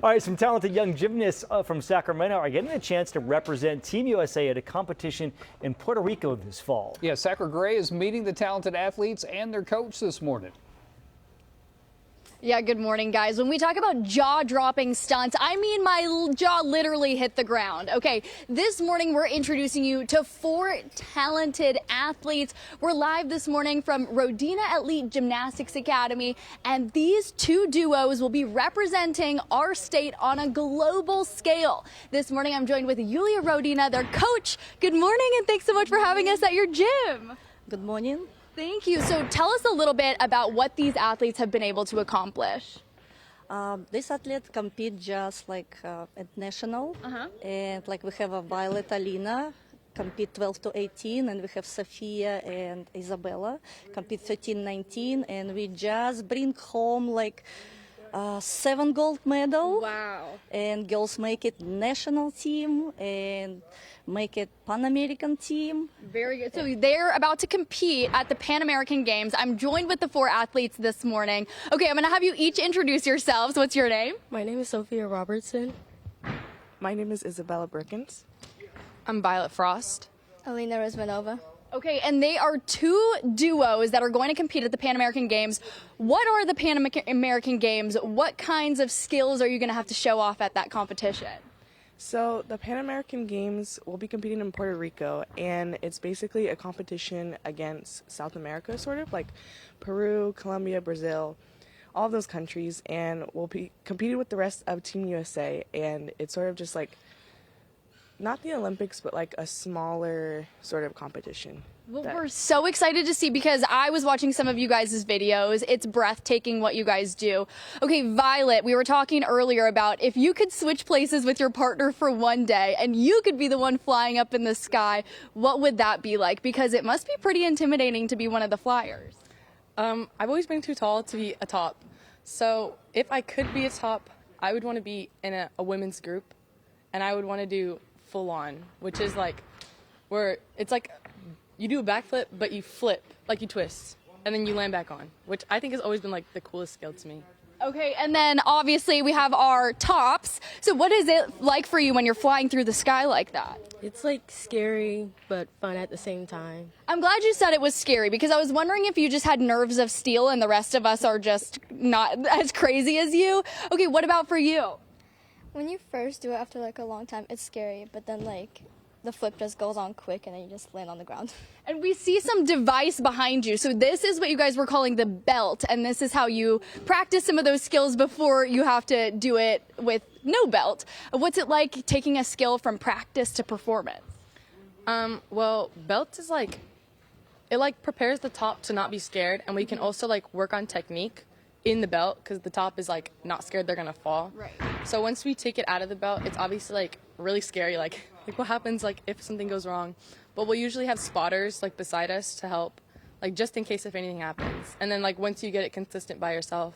All right, some talented young gymnasts from Sacramento are getting a chance to represent Team USA at a competition in Puerto Rico this fall. Yeah, Sakura is meeting the talented athletes and their coach this morning. Yeah, good morning, guys. When we talk about jaw-dropping stunts, I mean my jaw literally hit the ground. Okay, this morning we're introducing you to 4 talented athletes. We're live this morning from Rodina Elite Gymnastics Academy, and these 2 duos will be representing our state on a global scale. This morning I'm joined with Yulia Rodina, their coach. Good morning, and thanks so much for having us at your gym. Good morning. Thank you. So tell us a little bit about what these athletes have been able to accomplish. These athletes compete just like at national, and like we have a Violet Alina compete 12 to 18, and we have Sophia and Isabella compete 13-19, and we just bring home like 7 gold medal. Wow. And girls make it national team and make it Pan American team. Very good. So they're about to compete at the Pan American Games. I'm joined with the 4 athletes this morning. Okay, I'm going to have you each introduce yourselves. What's your name? My name is Sophia Robertson. My name is Isabella Brookins. I'm Violet Frost. Alina Rozmanova. Okay, and they are 2 duos that are going to compete at the Pan American Games. What are the Pan American Games? What kinds of skills are you going to have to show off at that competition? So the Pan American Games will be competing in Puerto Rico, and it's basically a competition against South America, sort of like Peru, Colombia, Brazil, all those countries, and we'll be competing with the rest of Team USA, and it's sort of just like not the Olympics, but like a smaller sort of competition. Well, we're so excited to see, because I was watching some of you guys' videos. It's breathtaking what you guys do. Okay, Violet, we were talking earlier about if you could switch places with your partner for one day and you could be the one flying up in the sky, what would that be like? Because it must be pretty intimidating to be one of the flyers. I've always been too tall to be a top. So if I could be a top, I would want to be in a women's group, and I would want to do full on, which is like where it's like you do a backflip, but you flip, like you twist, and then you land back on, which I think has always been like the coolest skill to me. Okay, and then obviously we have our tops. So what is it like for you when you're flying through the sky like that? It's like scary, but fun at the same time. I'm glad you said it was scary, because I was wondering if you just had nerves of steel and the rest of us are just not as crazy as you. Okay, what about for you? When you first do it after like a long time, it's scary, but then like the flip just goes on quick and then you just land on the ground. And we see some device behind you. So this is what you guys were calling the belt, and this is how you practice some of those skills before you have to do it with no belt. What's it like taking a skill from practice to performance? Well, belt is like, it like prepares the top to not be scared, and we can also like work on technique in the belt, because the top is like not scared they're gonna fall. Right. So once we take it out of the belt, it's obviously like really scary, like what happens like if something goes wrong. But we'll usually have spotters like beside us to help, like just in case if anything happens. And then like once you get it consistent by yourself,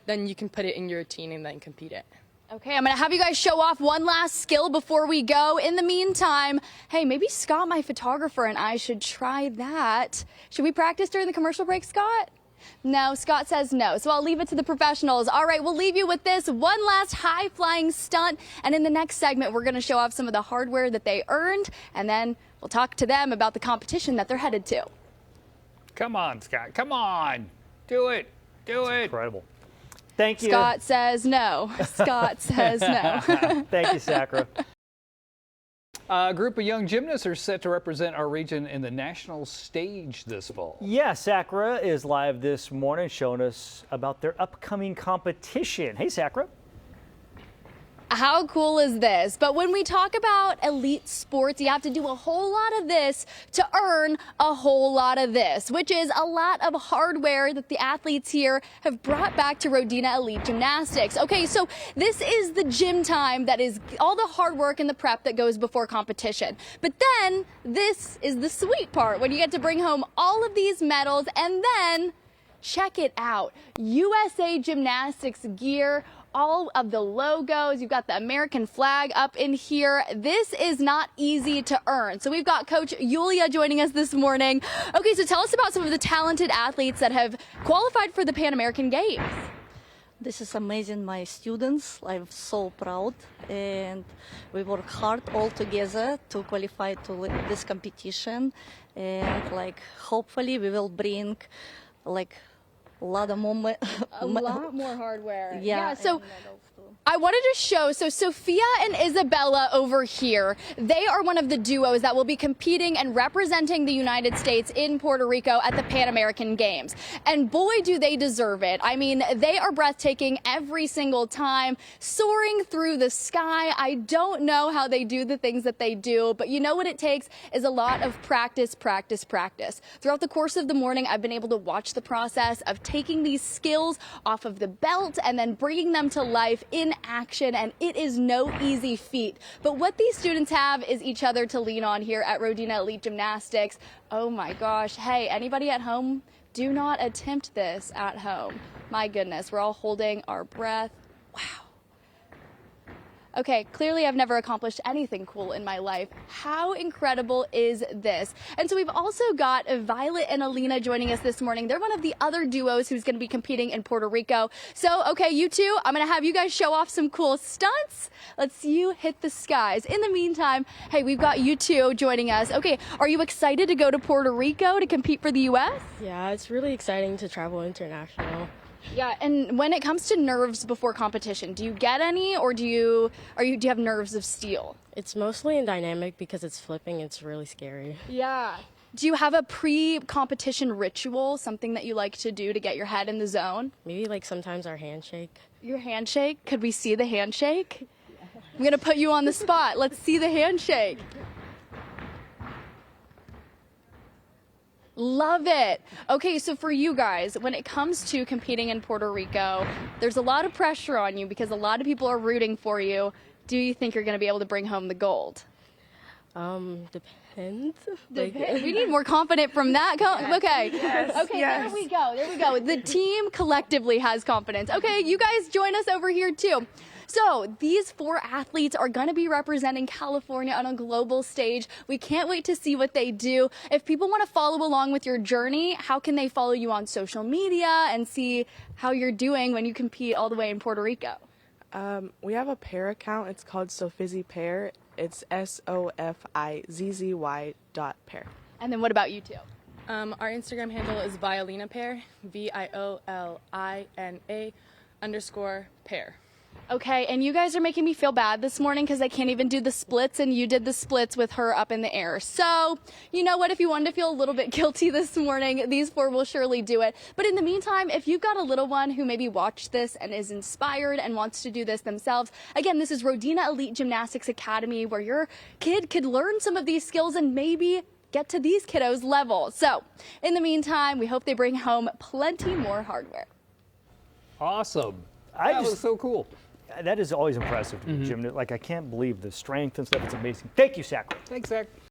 then you can put it in your routine and then compete it. Okay, I'm gonna have you guys show off one last skill before we go. In the meantime, hey, maybe Scott, my photographer, and I should try that. Should we practice during the commercial break, Scott? No, Scott says no, so I'll leave it to the professionals. All right, we'll leave you with this one last high-flying stunt, and in the next segment, we're going to show off some of the hardware that they earned, and then we'll talk to them about the competition that they're headed to. Come on, Scott. Come on. Do it. Do it. Incredible. Thank you. Scott says no. Scott says no. Thank you, Sakura. A group of young gymnasts are set to represent our region in the national stage this fall. Yeah, Sakura is live this morning showing us about their upcoming competition. Hey, Sakura. How cool is this? But when we talk about elite sports, you have to do a whole lot of this to earn a whole lot of this, which is a lot of hardware that the athletes here have brought back to Rodina Elite Gymnastics. Okay, so this is the gym time, that is all the hard work and the prep that goes before competition. But then this is the sweet part, when you get to bring home all of these medals, and then check it out. USA Gymnastics gear, all of the logos. You've got the American flag up in here. This is not easy to earn. So we've got Coach Yulia joining us this morning. Okay, so tell us about some of the talented athletes that have qualified for the Pan American Games. This is amazing, my students. I'm so proud, and we work hard all together to qualify to this competition, and like hopefully we will bring like a lot of A lot more hardware. Yeah, So I wanted to show, so Sophia and Isabella over here, they are one of the duos that will be competing and representing the United States in Puerto Rico at the Pan American Games. And boy, do they deserve it. I mean, they are breathtaking every single time, soaring through the sky. I don't know how they do the things that they do, but you know what it takes is a lot of practice, practice, practice. Throughout the course of the morning, I've been able to watch the process of taking these skills off of the belt and then bringing them to life in action, and it is no easy feat. But what these students have is each other to lean on here at Rodina Elite Gymnastics. Oh my gosh. Hey, anybody at home? Do not attempt this at home. My goodness, we're all holding our breath. Wow. Okay, clearly I've never accomplished anything cool in my life. How incredible is this? And so we've also got Violet and Alina joining us this morning. They're one of the other duos who's going to be competing in Puerto Rico. So, okay, you two, I'm going to have you guys show off some cool stunts. Let's see you hit the skies. In the meantime, hey, we've got you two joining us. Okay, are you excited to go to Puerto Rico to compete for the U.S.? Yeah, it's really exciting to travel international. Yeah, and when it comes to nerves before competition, do you get any, or do you have nerves of steel? It's mostly in dynamic because it's flipping. It's really scary. Yeah. Do you have a pre-competition ritual, something that you like to do to get your head in the zone? Maybe like sometimes our handshake. Your handshake? Could we see the handshake? I'm going to put you on the spot. Let's see the handshake. Love it. Okay, so for you guys, when it comes to competing in Puerto Rico, there's a lot of pressure on you because a lot of people are rooting for you. Do you think you're going to be able to bring home the gold? Depends. We need more confident from that. Okay. Okay, yes. There we go. There we go. The team collectively has confidence. Okay, you guys join us over here too. So these four athletes are going to be representing California on a global stage. We can't wait to see what they do. If people want to follow along with your journey, how can they follow you on social media and see how you're doing when you compete all the way in Puerto Rico? We have a pair account. It's called Sofizzy Pair. It's SOFIZZY.pair. And then what about you two? Our Instagram handle is Violina Pair, VIOLINA_pair. Okay, and you guys are making me feel bad this morning because I can't even do the splits, and you did the splits with her up in the air. So, you know what? If you wanted to feel a little bit guilty this morning, these four will surely do it. But in the meantime, if you've got a little one who maybe watched this and is inspired and wants to do this themselves, again, this is Rodina Elite Gymnastics Academy, where your kid could learn some of these skills and maybe get to these kiddos' level. So, in the meantime, we hope they bring home plenty more hardware. Awesome. That was so cool. That is always impressive to me, Jim. Like, I can't believe the strength and stuff. It's amazing. Thank you, Sakura. Thanks, Zach.